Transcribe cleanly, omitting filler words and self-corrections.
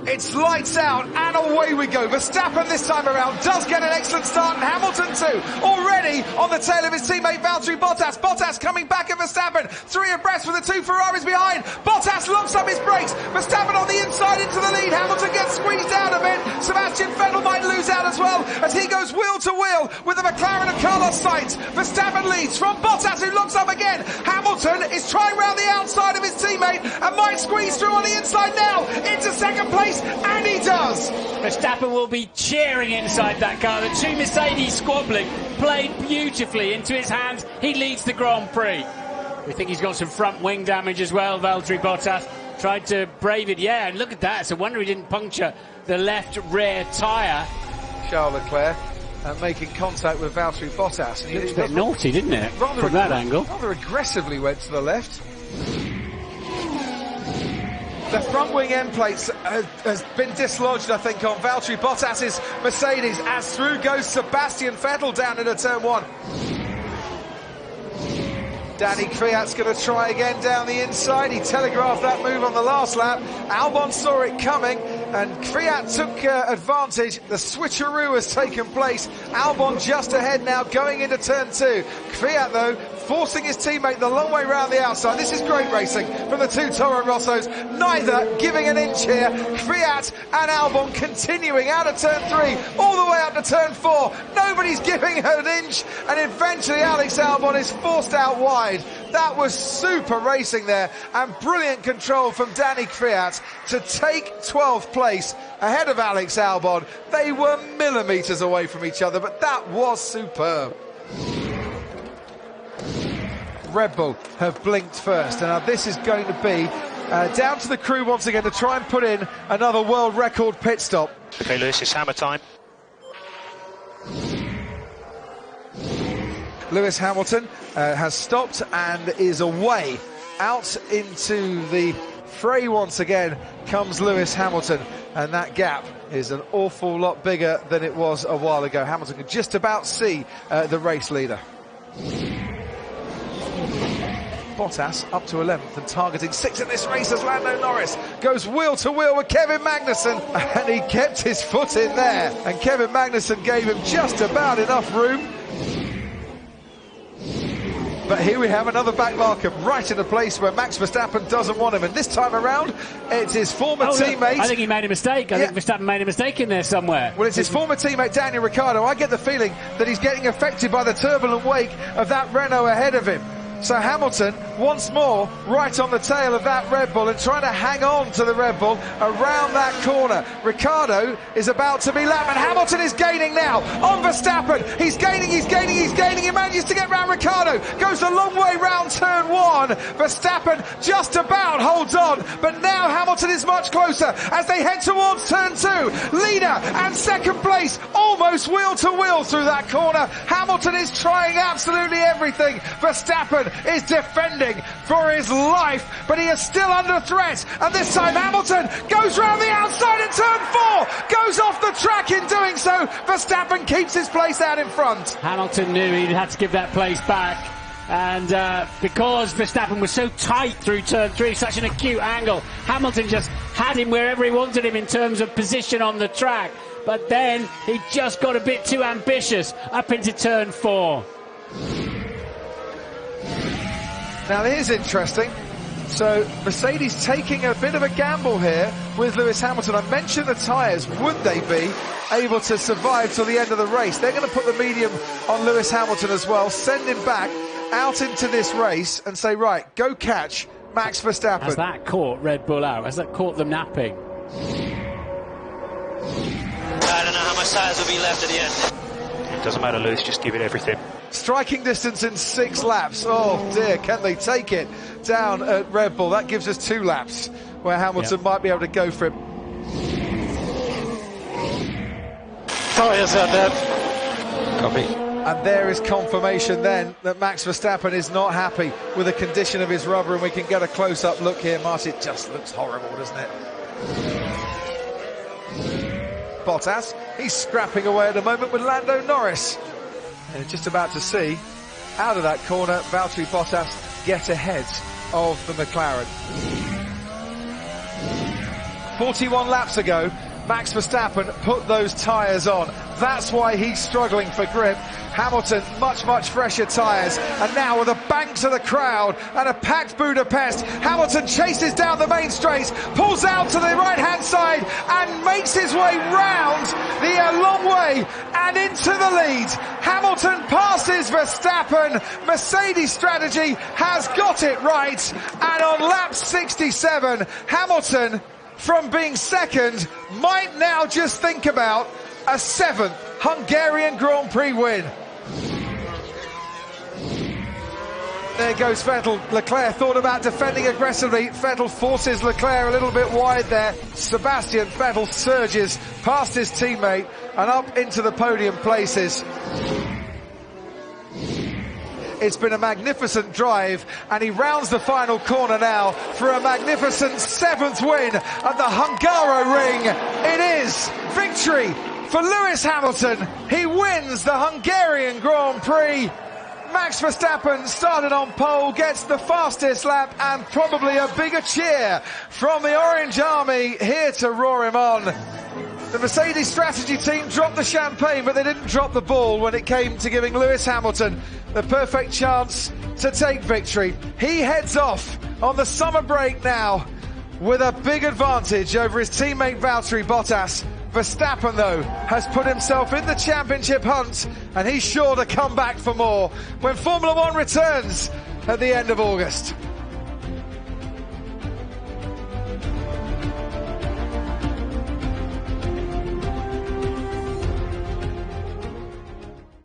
It's lights out and away we go. Verstappen this time around does get an excellent start, and Hamilton too, already on the tail of his teammate Valtteri Bottas. Bottas coming back at Verstappen, 3 abreast with the 2 Ferraris behind. Bottas locks up his brakes. Verstappen on the inside into the lead. Hamilton gets squeezed out a bit. Sebastian Vettel might lose out as well as he goes wheel to wheel with the McLaren of Carlos Sainz. Verstappen leads from Bottas, who locks up again. Hamilton is trying round the outside of his teammate and might squeeze through on the inside now into second place, and he does. Verstappen will be cheering inside that car. The 2 Mercedes squabbling, played beautifully into his hands. He leads the Grand Prix. We think he's got some front wing damage as well. Valtteri Bottas tried to brave it. Yeah, and look at that. It's a wonder he didn't puncture the left rear tyre. Charles Leclerc making contact with Valtteri Bottas. And it was a bit naughty, didn't it, from that angle? Rather aggressively went to the left. The front wing end plates has been dislodged, I think, on Valtteri Bottas's Mercedes, as through goes Sebastian Vettel down into turn 1. Danny Kvyat's going to try again down the inside. He telegraphed that move on the last lap. Albon saw it coming, and Kvyat took advantage. The switcheroo has taken place. Albon just ahead now, going into turn 2. Kvyat, though, forcing his teammate the long way round the outside. This is great racing from the 2 Toro Rossos, neither giving an inch here. Kvyat and Albon continuing out of turn 3 all the way up to turn 4. Nobody's giving an inch, and eventually Alex Albon is forced out wide. That was super racing there, and brilliant control from Danny Kvyat to take 12th place ahead of Alex Albon. They were millimetres away from each other, but that was superb. Red Bull have blinked first, and now this is going to be down to the crew once again to try and put in another world record pit stop. Okay, Lewis, it's hammer time. Lewis Hamilton has stopped and is away. Out into the fray once again comes Lewis Hamilton, and that gap is an awful lot bigger than it was a while ago. Hamilton could just about see the race leader. Bottas up to 11th and targeting 6th in this race as Lando Norris goes wheel to wheel with Kevin Magnussen, and he kept his foot in there, and Kevin Magnussen gave him just about enough room. But here we have another back marker right in a place where Max Verstappen doesn't want him, and this time around it's his former teammate. I think he made a mistake. I think Verstappen made a mistake in there somewhere. Well, it's his former teammate Daniel Ricciardo. I get the feeling that he's getting affected by the turbulent wake of that Renault ahead of him. So Hamilton, once more, right on the tail of that Red Bull and trying to hang on to the Red Bull around that corner. Ricciardo is about to be lapped, and Hamilton is gaining now on Verstappen. He's gaining. He manages to get round Ricciardo. Goes a long way round turn 1. Verstappen just about holds on, but now Hamilton is much closer as they head towards turn 2. Leader and second place almost wheel to wheel through that corner. Hamilton is trying absolutely everything. Verstappen is defending for his life, but he is still under threat, and this time Hamilton goes round the outside in turn 4, goes off the track in doing so. Verstappen keeps his place out in front. Hamilton knew he had to give that place back, and because Verstappen was so tight through turn 3, such an acute angle, Hamilton just had him wherever he wanted him in terms of position on the track, but then he just got a bit too ambitious up into turn 4. Now here's interesting. So Mercedes taking a bit of a gamble here with Lewis Hamilton. I mentioned the tyres. Would they be able to survive till the end of the race? They're going to put the medium on Lewis Hamilton as well, send him back out into this race and say, right, go catch Max Verstappen. Has that caught Red Bull out? Has that caught them napping? I don't know how much tyres will be left at the end. It doesn't matter, Lewis, just give it everything. Striking distance in 6 laps. Oh dear, can they take it down at Red Bull? That gives us 2 laps where Hamilton might be able to go for it. Tyres are dead. Copy. And there is confirmation then that Max Verstappen is not happy with the condition of his rubber, and we can get a close-up look here. Martin, it just looks horrible, doesn't it? Bottas, he's scrapping away at the moment with Lando Norris. And just about to see, out of that corner, Valtteri Bottas get ahead of the McLaren. 41 laps ago, Max Verstappen put those tyres on. That's why he's struggling for grip. Hamilton, much fresher tyres. And now with the banks of the crowd and a packed Budapest, Hamilton chases down the main straight, pulls out to the right-hand side and makes his way round the long way and into the lead. Hamilton passes Verstappen. Mercedes strategy has got it right. And on lap 67, Hamilton, from being second, might now just think about a 7th Hungarian Grand Prix win. There goes Vettel. Leclerc thought about defending aggressively. Vettel forces Leclerc a little bit wide there. Sebastian Vettel surges past his teammate and up into the podium places. It's been a magnificent drive, and he rounds the final corner now for a magnificent 7th win at the Hungaroring. It is victory for Lewis Hamilton. He wins the Hungarian Grand Prix. Max Verstappen started on pole, gets the fastest lap, and probably a bigger cheer from the Orange Army here to roar him on. The Mercedes strategy team dropped the champagne, but they didn't drop the ball when it came to giving Lewis Hamilton the perfect chance to take victory. He heads off on the summer break now with a big advantage over his teammate Valtteri Bottas. Verstappen, though, has put himself in the championship hunt, and he's sure to come back for more when Formula One returns at the end of August.